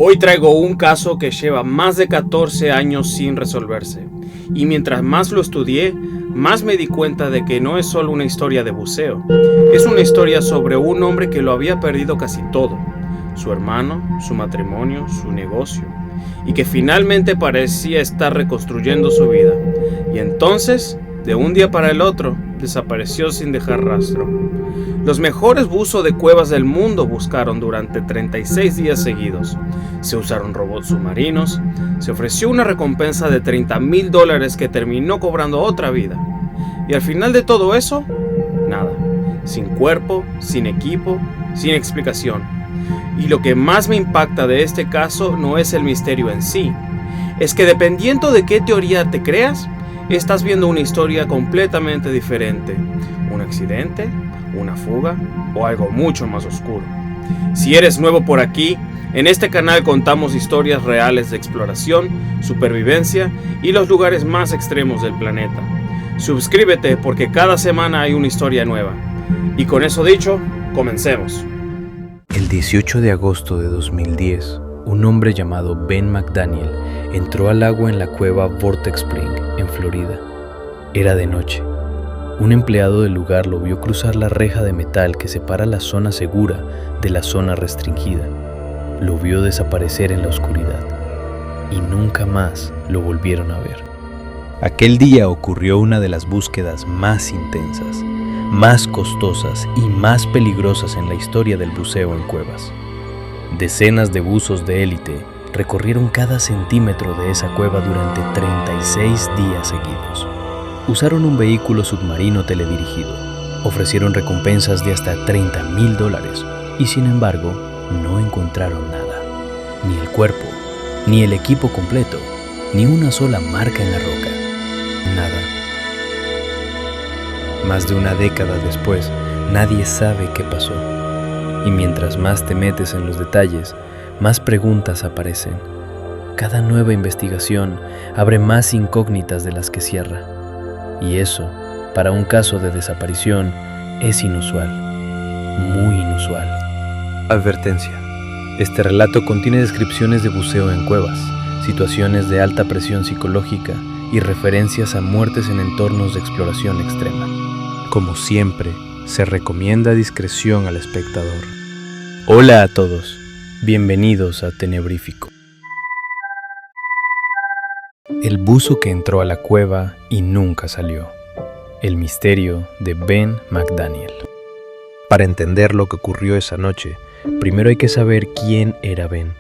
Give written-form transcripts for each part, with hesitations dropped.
Hoy traigo un caso que lleva más de 14 años sin resolverse, y mientras más lo estudié, más me di cuenta de que no es solo una historia de buceo, es una historia sobre un hombre que lo había perdido casi todo, su hermano, su matrimonio, su negocio, y que finalmente parecía estar reconstruyendo su vida, y entonces, de un día para el otro, desapareció sin dejar rastro. Los mejores buzos de cuevas del mundo buscaron durante 36 días seguidos. Se usaron robots submarinos, se ofreció una recompensa de $30,000 que terminó cobrando otra vida. Y al final de todo eso, nada. Sin cuerpo, sin equipo, sin explicación. Y lo que más me impacta de este caso no es el misterio en sí. Es que dependiendo de qué teoría te creas, estás viendo una historia completamente diferente. Un accidente, una fuga o algo mucho más oscuro. Si eres nuevo por aquí, en este canal contamos historias reales de exploración, supervivencia y los lugares más extremos del planeta. Suscríbete porque cada semana hay una historia nueva. Y con eso dicho, comencemos. El 18 de agosto de 2010, un hombre llamado Ben McDaniel entró al agua en la cueva Vortex Spring, en Florida. Era de noche. Un empleado del lugar lo vio cruzar la reja de metal que separa la zona segura de la zona restringida. Lo vio desaparecer en la oscuridad y nunca más lo volvieron a ver. Aquel día ocurrió una de las búsquedas más intensas, más costosas y más peligrosas en la historia del buceo en cuevas. Decenas de buzos de élite recorrieron cada centímetro de esa cueva durante 36 días seguidos. Usaron un vehículo submarino teledirigido, ofrecieron recompensas de hasta $30,000 y sin embargo no encontraron nada. Ni el cuerpo, ni el equipo completo, ni una sola marca en la roca. Nada. Más de una década después, nadie sabe qué pasó. Y mientras más te metes en los detalles, más preguntas aparecen. Cada nueva investigación abre más incógnitas de las que cierra. Y eso, para un caso de desaparición, es inusual. Muy inusual. Advertencia. Este relato contiene descripciones de buceo en cuevas, situaciones de alta presión psicológica y referencias a muertes en entornos de exploración extrema. Como siempre, se recomienda discreción al espectador. Hola a todos, bienvenidos a Tenebrífico. El buzo que entró a la cueva y nunca salió. El misterio de Ben McDaniel. Para entender lo que ocurrió esa noche, primero hay que saber quién era Ben.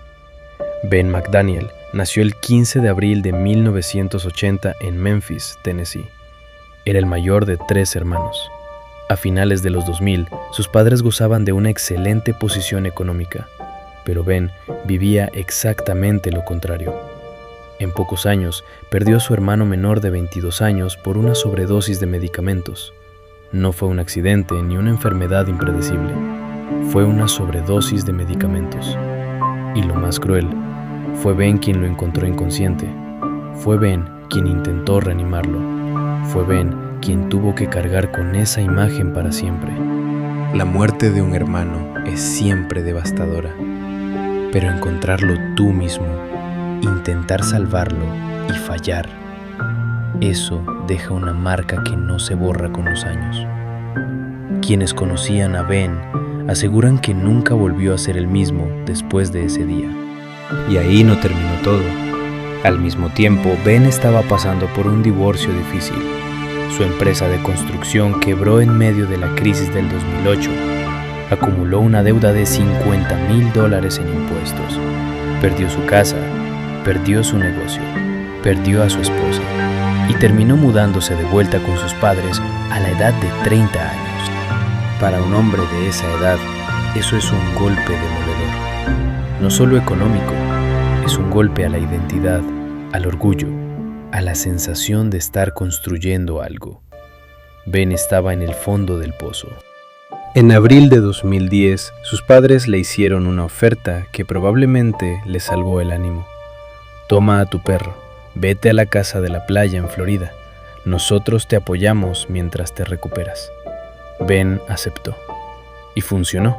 Ben McDaniel nació el 15 de abril de 1980 en Memphis, Tennessee. Era el mayor de 3 hermanos. A finales de los 2000, sus padres gozaban de una excelente posición económica, pero Ben vivía exactamente lo contrario. En pocos años, perdió a su hermano menor de 22 años por una sobredosis de medicamentos. No fue un accidente ni una enfermedad impredecible. Fue una sobredosis de medicamentos. Y lo más cruel, fue Ben quien lo encontró inconsciente. Fue Ben quien intentó reanimarlo. Fue Ben quien tuvo que cargar con esa imagen para siempre. La muerte de un hermano es siempre devastadora, pero encontrarlo tú mismo, intentar salvarlo y fallar, eso deja una marca que no se borra con los años. Quienes conocían a Ben aseguran que nunca volvió a ser el mismo después de ese día. Y ahí no terminó todo. Al mismo tiempo, Ben estaba pasando por un divorcio difícil. Su empresa de construcción quebró en medio de la crisis del 2008. Acumuló una deuda de $50,000 en impuestos. Perdió su casa, perdió su negocio, perdió a su esposa y terminó mudándose de vuelta con sus padres a la edad de 30 años. Para un hombre de esa edad, eso es un golpe demoledor. No solo económico, es un golpe a la identidad, al orgullo, a la sensación de estar construyendo algo. Ben estaba en el fondo del pozo. En abril de 2010, sus padres le hicieron una oferta que probablemente le salvó el ánimo. Toma a tu perro, vete a la casa de la playa en Florida. Nosotros te apoyamos mientras te recuperas. Ben aceptó. Y funcionó.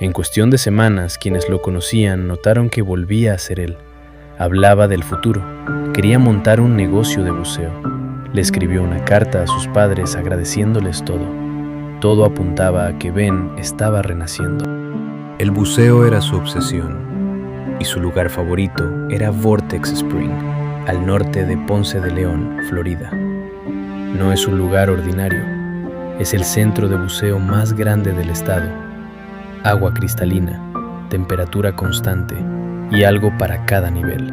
En cuestión de semanas, quienes lo conocían notaron que volvía a ser él. Hablaba del futuro. Quería montar un negocio de buceo. Le escribió una carta a sus padres agradeciéndoles todo. Todo apuntaba a que Ben estaba renaciendo. El buceo era su obsesión, y su lugar favorito era Vortex Spring, al norte de Ponce de León, Florida. No es un lugar ordinario, es el centro de buceo más grande del estado. Agua cristalina, temperatura constante y algo para cada nivel.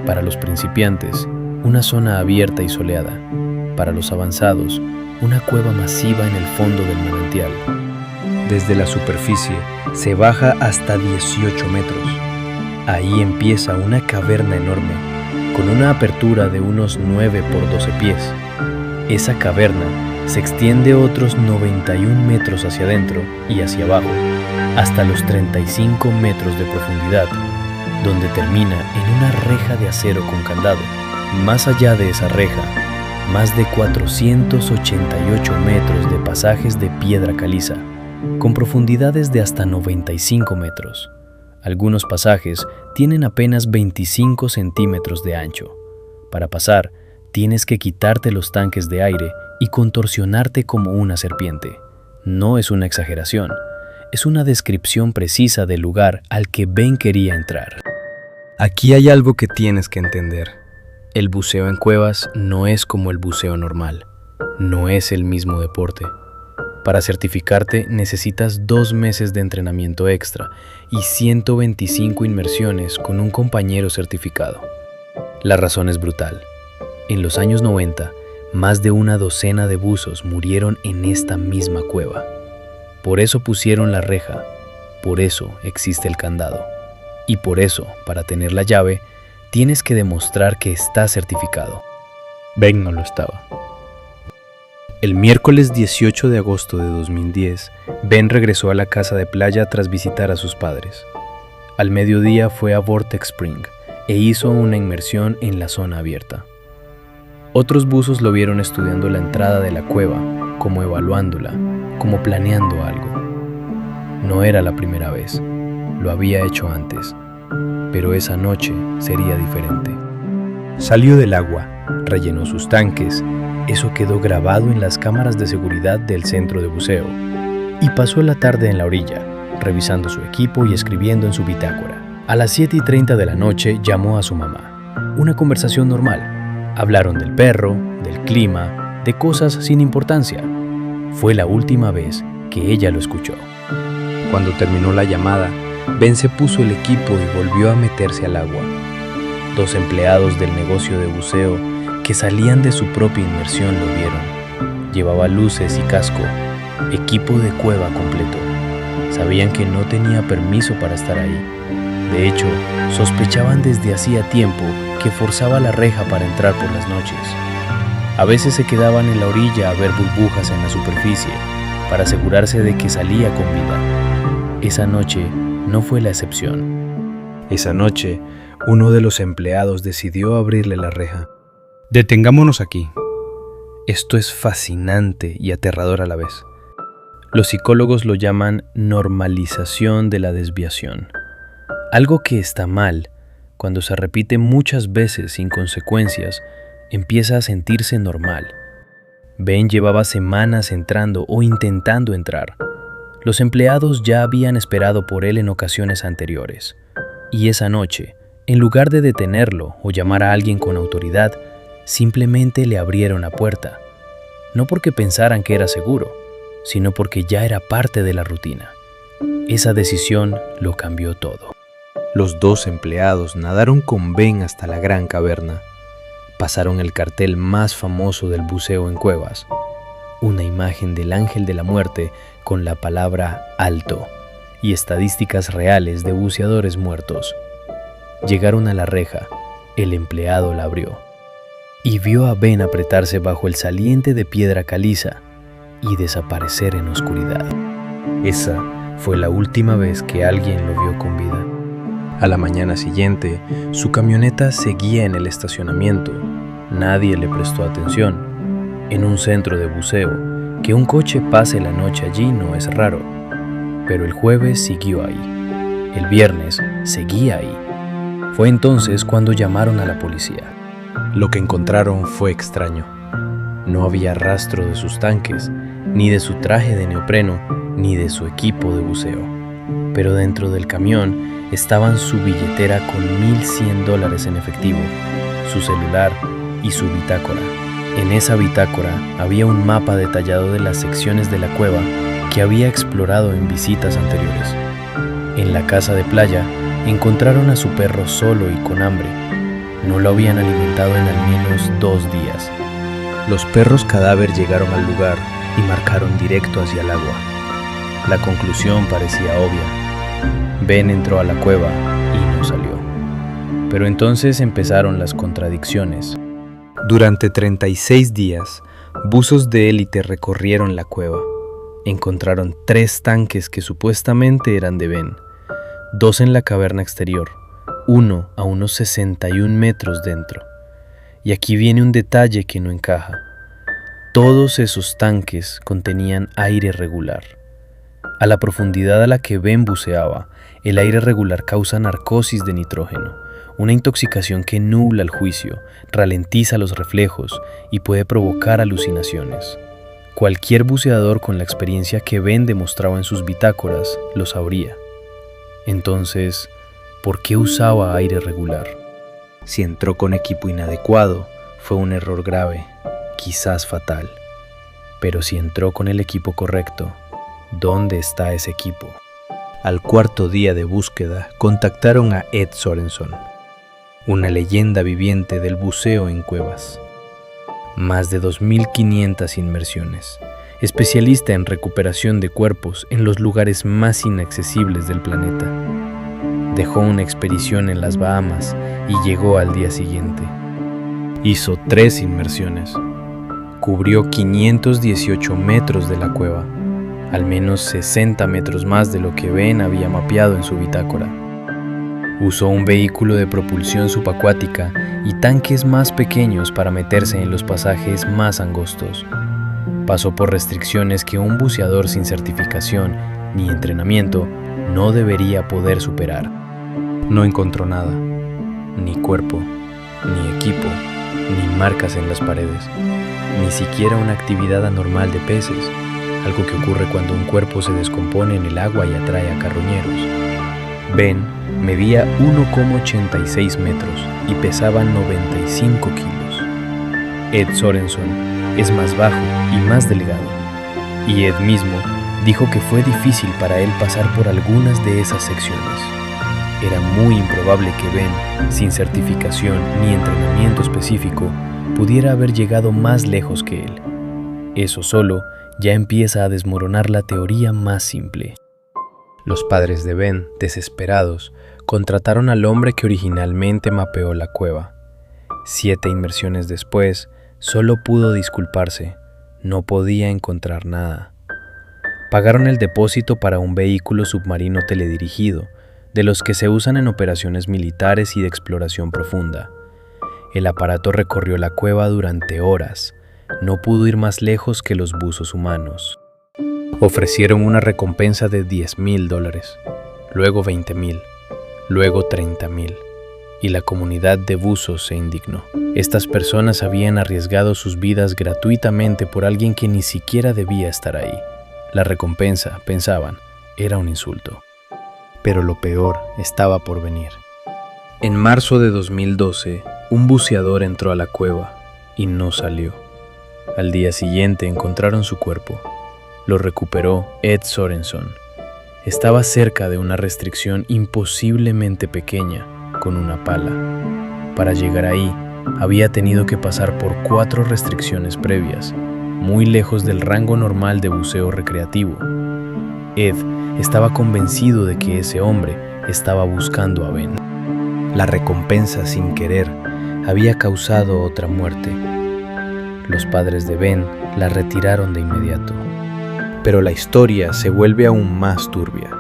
Para los principiantes, una zona abierta y soleada. Para los avanzados, una cueva masiva en el fondo del manantial. Desde la superficie se baja hasta 18 metros. Ahí empieza una caverna enorme, con una apertura de unos 9 por 12 pies. Esa caverna se extiende otros 91 metros hacia adentro y hacia abajo, hasta los 35 metros de profundidad, donde termina en una reja de acero con candado. Más allá de esa reja, más de 488 metros de pasajes de piedra caliza, con profundidades de hasta 95 metros. Algunos pasajes tienen apenas 25 centímetros de ancho. Para pasar, tienes que quitarte los tanques de aire y contorsionarte como una serpiente. No es una exageración, es una descripción precisa del lugar al que Ben quería entrar. Aquí hay algo que tienes que entender. El buceo en cuevas no es como el buceo normal. No es el mismo deporte. Para certificarte necesitas 2 meses de entrenamiento extra y 125 inmersiones con un compañero certificado. La razón es brutal. En los años 90, más de una docena de buzos murieron en esta misma cueva. Por eso pusieron la reja, por eso existe el candado. Y por eso, para tener la llave, tienes que demostrar que estás certificado. Ben no lo estaba. El miércoles 18 de agosto de 2010, Ben regresó a la casa de playa tras visitar a sus padres. Al mediodía fue a Vortex Spring e hizo una inmersión en la zona abierta. Otros buzos lo vieron estudiando la entrada de la cueva, como evaluándola, como planeando algo. No era la primera vez, lo había hecho antes, pero esa noche sería diferente. Salió del agua, rellenó sus tanques, eso quedó grabado en las cámaras de seguridad del centro de buceo, y pasó la tarde en la orilla, revisando su equipo y escribiendo en su bitácora. A las 7:30 de la noche llamó a su mamá. Una conversación normal. Hablaron del perro, del clima, de cosas sin importancia. Fue la última vez que ella lo escuchó. Cuando terminó la llamada, Ben se puso el equipo y volvió a meterse al agua. 2 empleados del negocio de buceo que salían de su propia inmersión lo vieron. Llevaba luces y casco, equipo de cueva completo. Sabían que no tenía permiso para estar ahí. De hecho, sospechaban desde hacía tiempo que forzaba la reja para entrar por las noches. A veces se quedaban en la orilla a ver burbujas en la superficie para asegurarse de que salía con vida. Esa noche no fue la excepción. Esa noche, uno de los empleados decidió abrirle la reja. Detengámonos aquí. Esto es fascinante y aterrador a la vez. Los psicólogos lo llaman normalización de la desviación. Algo que está mal, cuando se repite muchas veces sin consecuencias, empieza a sentirse normal. Ben llevaba semanas entrando o intentando entrar. Los empleados ya habían esperado por él en ocasiones anteriores. Y esa noche, en lugar de detenerlo o llamar a alguien con autoridad, simplemente le abrieron la puerta. No porque pensaran que era seguro, sino porque ya era parte de la rutina. Esa decisión lo cambió todo. Los 2 empleados nadaron con Ben hasta la gran caverna. Pasaron el cartel más famoso del buceo en cuevas, una imagen del ángel de la muerte con la palabra alto y estadísticas reales de buceadores muertos. Llegaron a la reja, el empleado la abrió y vio a Ben apretarse bajo el saliente de piedra caliza y desaparecer en oscuridad. Esa fue la última vez que alguien lo vio con vida. A la mañana siguiente, su camioneta seguía en el estacionamiento. Nadie le prestó atención. En un centro de buceo, que un coche pase la noche allí no es raro. pero el jueves siguió ahí. El viernes seguía ahí. Fue entonces cuando llamaron a la policía. Lo que encontraron fue extraño. No había rastro de sus tanques, ni de su traje de neopreno, ni de su equipo de buceo. Pero dentro del camión estaban su billetera con $1,100 en efectivo, su celular y su bitácora. En esa bitácora había un mapa detallado de las secciones de la cueva que había explorado en visitas anteriores. En la casa de playa encontraron a su perro solo y con hambre. No lo habían alimentado en al menos 2 días. Los perros cadáver llegaron al lugar y marcaron directo hacia el agua. La conclusión parecía obvia. Ben entró a la cueva y no salió. Pero entonces empezaron las contradicciones. Durante 36 días, buzos de élite recorrieron la cueva. Encontraron 3 tanques que supuestamente eran de Ben, 2 en la caverna exterior, 1 a unos 61 metros dentro. Y aquí viene un detalle que no encaja. Todos esos tanques contenían aire regular. A la profundidad a la que Ben buceaba, el aire regular causa narcosis de nitrógeno, una intoxicación que nubla el juicio, ralentiza los reflejos y puede provocar alucinaciones. Cualquier buceador con la experiencia que Ben demostraba en sus bitácoras lo sabría. Entonces, ¿por qué usaba aire regular? Si entró con equipo inadecuado, fue un error grave, quizás fatal. Pero si entró con el equipo correcto, ¿dónde está ese equipo? Al 4.º día de búsqueda, contactaron a Ed Sorenson, una leyenda viviente del buceo en cuevas. Más de 2.500 inmersiones, especialista en recuperación de cuerpos en los lugares más inaccesibles del planeta. Dejó una expedición en las Bahamas y llegó al día siguiente. Hizo 3 inmersiones. Cubrió 518 metros de la cueva, al menos 60 metros más de lo que Ben había mapeado en su bitácora. Usó un vehículo de propulsión subacuática y tanques más pequeños para meterse en los pasajes más angostos. Pasó por restricciones que un buceador sin certificación ni entrenamiento no debería poder superar. No encontró nada, ni cuerpo, ni equipo, ni marcas en las paredes, ni siquiera una actividad anormal de peces, algo que ocurre cuando un cuerpo se descompone en el agua y atrae a carroñeros. Ben medía 1,86 metros y pesaba 95 kilos. Ed Sorenson es más bajo y más delgado, y Ed mismo dijo que fue difícil para él pasar por algunas de esas secciones. Era muy improbable que Ben, sin certificación ni entrenamiento específico, pudiera haber llegado más lejos que él. Eso solo ya empieza a desmoronar la teoría más simple. Los padres de Ben, desesperados, contrataron al hombre que originalmente mapeó la cueva. 7 inmersiones después, solo pudo disculparse, no podía encontrar nada. Pagaron el depósito para un vehículo submarino teledirigido, de los que se usan en operaciones militares y de exploración profunda. El aparato recorrió la cueva durante horas, no pudo ir más lejos que los buzos humanos. Ofrecieron una recompensa de $10,000, luego $20,000, luego $30,000, y la comunidad de buzos se indignó. Estas personas habían arriesgado sus vidas gratuitamente por alguien que ni siquiera debía estar ahí. La recompensa, pensaban, era un insulto. Pero lo peor estaba por venir. En marzo de 2012, un buceador entró a la cueva y no salió. Al día siguiente encontraron su cuerpo. Lo recuperó Ed Sorenson. Estaba cerca de una restricción imposiblemente pequeña, con una pala. Para llegar ahí, había tenido que pasar por 4 restricciones previas, muy lejos del rango normal de buceo recreativo. Ed estaba convencido de que ese hombre estaba buscando a Ben. La recompensa, sin querer, había causado otra muerte. Los padres de Ben la retiraron de inmediato. Pero la historia se vuelve aún más turbia.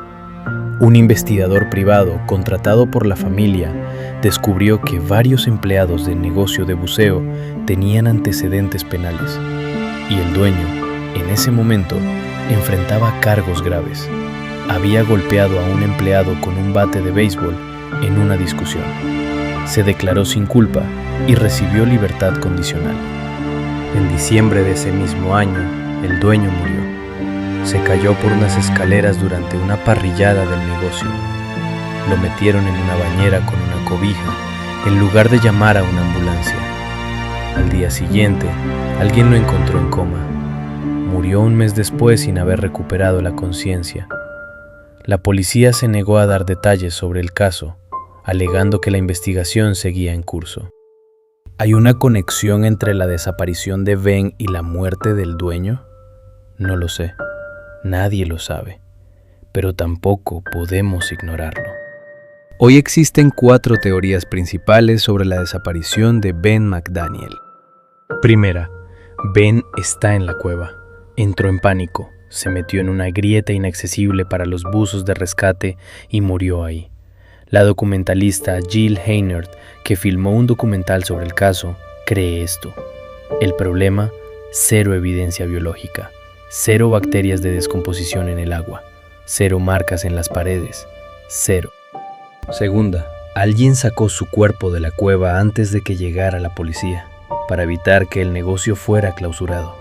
Un investigador privado contratado por la familia descubrió que varios empleados del negocio de buceo tenían antecedentes penales, y el dueño, en ese momento, enfrentaba cargos graves. había golpeado a un empleado con un bate de béisbol en una discusión. Se declaró sin culpa y recibió libertad condicional. En diciembre de ese mismo año, el dueño murió. Se cayó por unas escaleras durante una parrillada del negocio. Lo metieron en una bañera con una cobija, en lugar de llamar a una ambulancia. Al día siguiente, alguien lo encontró en coma. Murió un mes después sin haber recuperado la conciencia. La policía se negó a dar detalles sobre el caso, alegando que la investigación seguía en curso. ¿Hay una conexión entre la desaparición de Ben y la muerte del dueño? No lo sé. Nadie lo sabe. Pero tampoco podemos ignorarlo. Hoy existen 4 teorías principales sobre la desaparición de Ben McDaniel. Primera, Ben está en la cueva. Entró en pánico, se metió en una grieta inaccesible para los buzos de rescate y murió ahí. La documentalista Jill Heinert, que filmó un documental sobre el caso, cree esto. El problema, 0 evidencia biológica, 0 bacterias de descomposición en el agua, 0 marcas en las paredes, 0. Segunda, alguien sacó su cuerpo de la cueva antes de que llegara la policía, para evitar que el negocio fuera clausurado.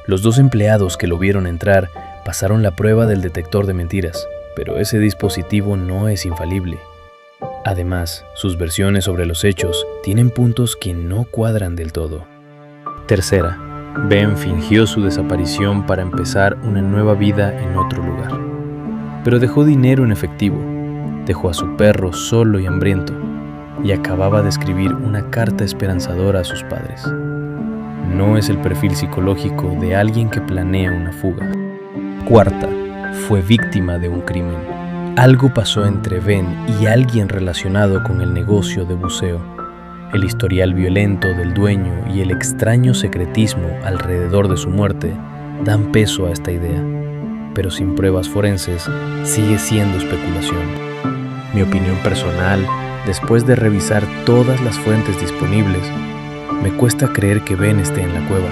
Los 2 empleados que lo vieron entrar pasaron la prueba del detector de mentiras, pero ese dispositivo no es infalible. Además, sus versiones sobre los hechos tienen puntos que no cuadran del todo. Tercera, Ben fingió su desaparición para empezar una nueva vida en otro lugar. Pero dejó dinero en efectivo, dejó a su perro solo y hambriento, y acababa de escribir una carta esperanzadora a sus padres. No es el perfil psicológico de alguien que planea una fuga. Cuarta, fue víctima de un crimen. Algo pasó entre Ben y alguien relacionado con el negocio de buceo. El historial violento del dueño y el extraño secretismo alrededor de su muerte dan peso a esta idea, pero sin pruebas forenses sigue siendo especulación. Mi opinión personal, después de revisar todas las fuentes disponibles, me cuesta creer que Ben esté en la cueva,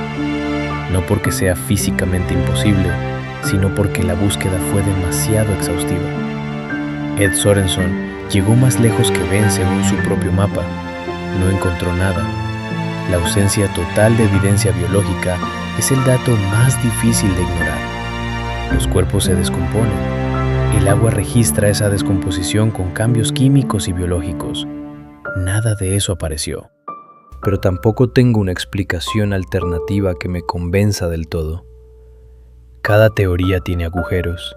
no porque sea físicamente imposible, sino porque la búsqueda fue demasiado exhaustiva. Ed Sorenson llegó más lejos que Ben según su propio mapa. No encontró nada. La ausencia total de evidencia biológica es el dato más difícil de ignorar. Los cuerpos se descomponen. El agua registra esa descomposición con cambios químicos y biológicos. Nada de eso apareció. Pero tampoco tengo una explicación alternativa que me convenza del todo. Cada teoría tiene agujeros.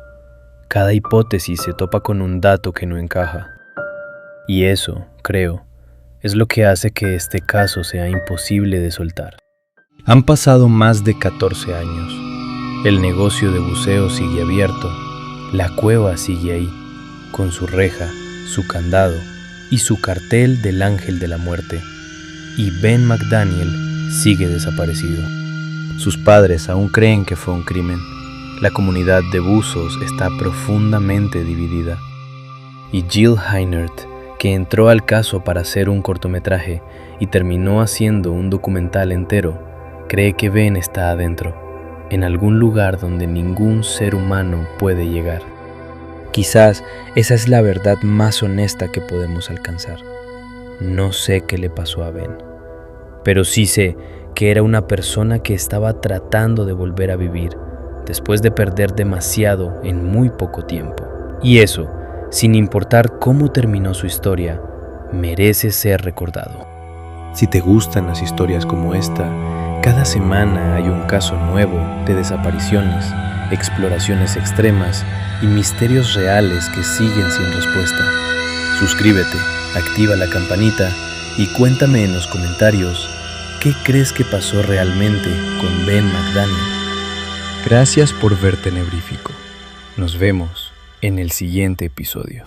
Cada hipótesis se topa con un dato que no encaja. Y eso, creo, es lo que hace que este caso sea imposible de soltar. Han pasado más de 14 años. El negocio de buceo sigue abierto. La cueva sigue ahí, con su reja, su candado y su cartel del ángel de la muerte. Y Ben McDaniel sigue desaparecido. Sus padres aún creen que fue un crimen. La comunidad de buzos está profundamente dividida. Y Jill Heinert, que entró al caso para hacer un cortometraje y terminó haciendo un documental entero, cree que Ben está adentro, en algún lugar donde ningún ser humano puede llegar. Quizás esa es la verdad más honesta que podemos alcanzar. No sé qué le pasó a Ben, pero sí sé que era una persona que estaba tratando de volver a vivir después de perder demasiado en muy poco tiempo. Y eso, sin importar cómo terminó su historia, merece ser recordado. Si te gustan las historias como esta, cada semana hay un caso nuevo de desapariciones, exploraciones extremas y misterios reales que siguen sin respuesta. Suscríbete, activa la campanita y cuéntame en los comentarios qué crees que pasó realmente con Ben McDaniel. Gracias por ver Tenebrífico. Nos vemos en el siguiente episodio.